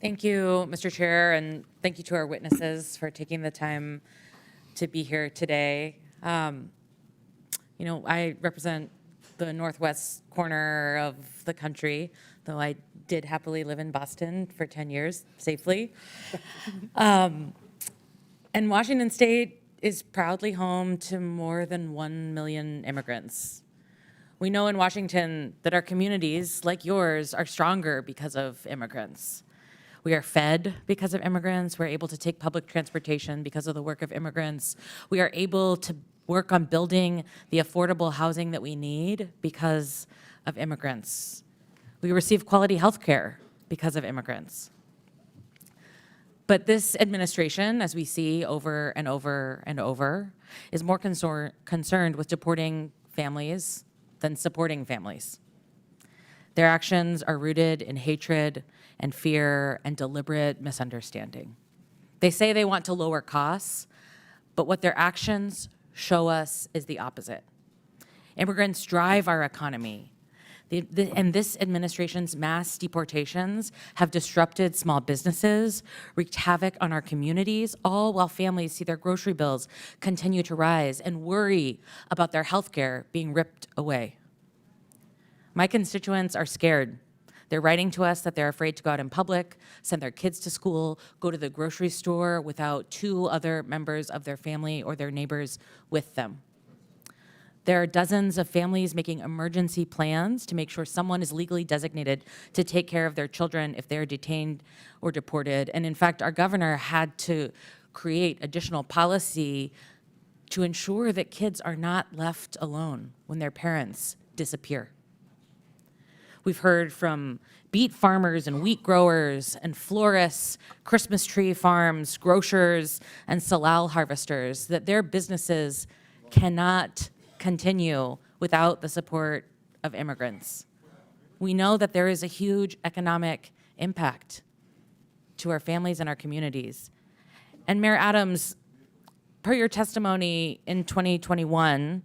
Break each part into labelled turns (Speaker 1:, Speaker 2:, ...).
Speaker 1: Thank you, Mr. Chair, and thank you to our witnesses for taking the time to be here today. I represent the northwest corner of the country, though I did happily live in Boston for 10 years safely. And Washington State is proudly home to more than 1 million immigrants. We know in Washington that our communities, like yours, are stronger because of immigrants. We are fed because of immigrants. We're able to take public transportation because of the work of immigrants. We are able to work on building the affordable housing that we need because of immigrants. We receive quality health care because of immigrants. But this administration, as we see over and over and over, is more concerned with deporting families than supporting families. Their actions are rooted in hatred and fear and deliberate misunderstanding. They say they want to lower costs, but what their actions show us is the opposite. Immigrants drive our economy. And this administration's mass deportations have disrupted small businesses, wreaked havoc on our communities, all while families see their grocery bills continue to rise and worry about their health care being ripped away. My constituents are scared. They're writing to us that they're afraid to go out in public, send their kids to school, go to the grocery store without 2 other members of their family or their neighbors with them. There are dozens of families making emergency plans to make sure someone is legally designated to take care of their children if they're detained or deported. And in fact, our governor had to create additional policy to ensure that kids are not left alone when their parents disappear. We've heard from beet farmers and wheat growers and florists, Christmas tree farms, grocers, and salal harvesters that their businesses cannot continue without the support of immigrants. We know that there is a huge economic impact to our families and our communities. And Mayor Adams, per your testimony in 2021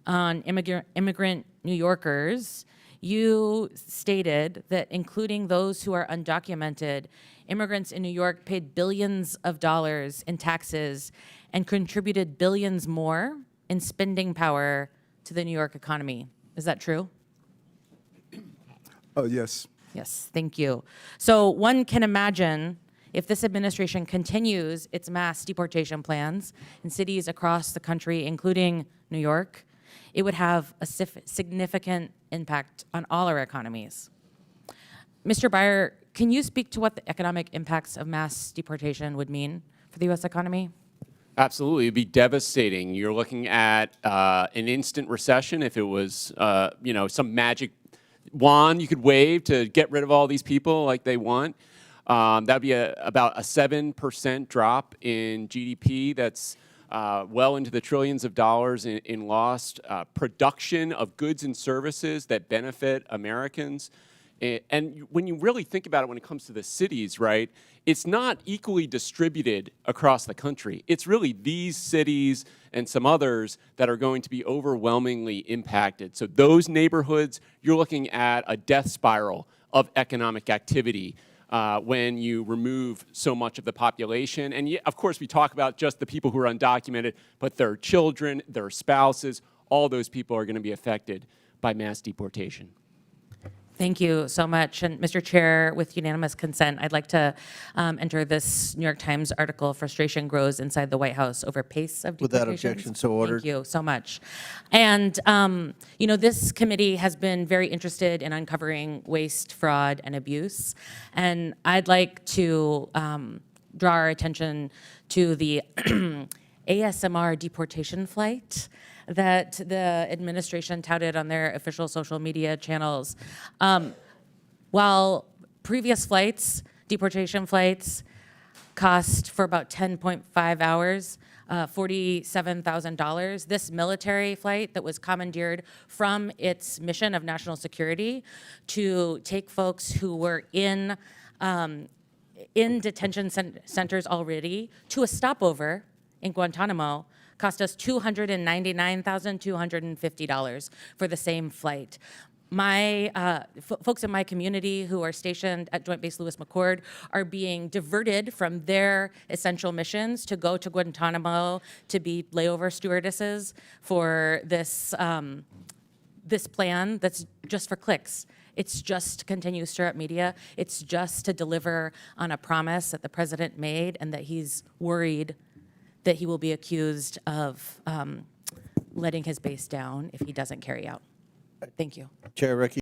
Speaker 1: on immigrant New Yorkers, you stated that including those who are undocumented, immigrants in New York paid billions of dollars in taxes and contributed billions more in spending power to the New York economy. Is that true?
Speaker 2: Oh, yes.
Speaker 1: Yes, thank you. So one can imagine if this administration continues its mass deportation plans in cities across the country, including New York, it would have a significant impact on all our economies. Mr. Byer, can you speak to what the economic impacts of mass deportation would mean for the U.S. economy?
Speaker 3: Absolutely, it'd be devastating. You're looking at an instant recession if it was, some magic wand you could wave to get rid of all these people like they want. That'd be about a 7% drop in GDP. That's well into the trillions of dollars in lost production of goods and services that benefit Americans. And when you really think about it when it comes to the cities, right, it's not equally distributed across the country. It's really these cities and some others that are going to be overwhelmingly impacted. So those neighborhoods, you're looking at a death spiral of economic activity when you remove so much of the population. And of course, we talk about just the people who are undocumented, but their children, their spouses, all those people are going to be affected by mass deportation.
Speaker 1: Thank you so much. And Mr. Chair, with unanimous consent, I'd like to enter this New York Times article, Frustration Grows Inside the White House Over Pace of Deportations.
Speaker 4: Without objection, so ordered.
Speaker 1: Thank you so much. And, this committee has been very interested in uncovering waste, fraud, and abuse. And I'd like to draw our attention to the ASMR deportation flight that the administration touted on their official social media channels. While previous flights, deportation flights, cost for about 10.5 hours, $47,000. This military flight that was commandeered from its mission of national security to take folks who were in detention centers already to a stopover in Guantanamo cost us $299,250 for the same flight. folks in my community who are stationed at Joint Base Lewis McChord are being diverted from their essential missions to go to Guantanamo to be layover stewardesses for this this plan that's just for clicks. It's just to continue to stir up media. It's just to deliver on a promise that the president made and that he's worried that he will be accused of letting his base down if he doesn't carry out. Thank you.
Speaker 2: Chair Ricky.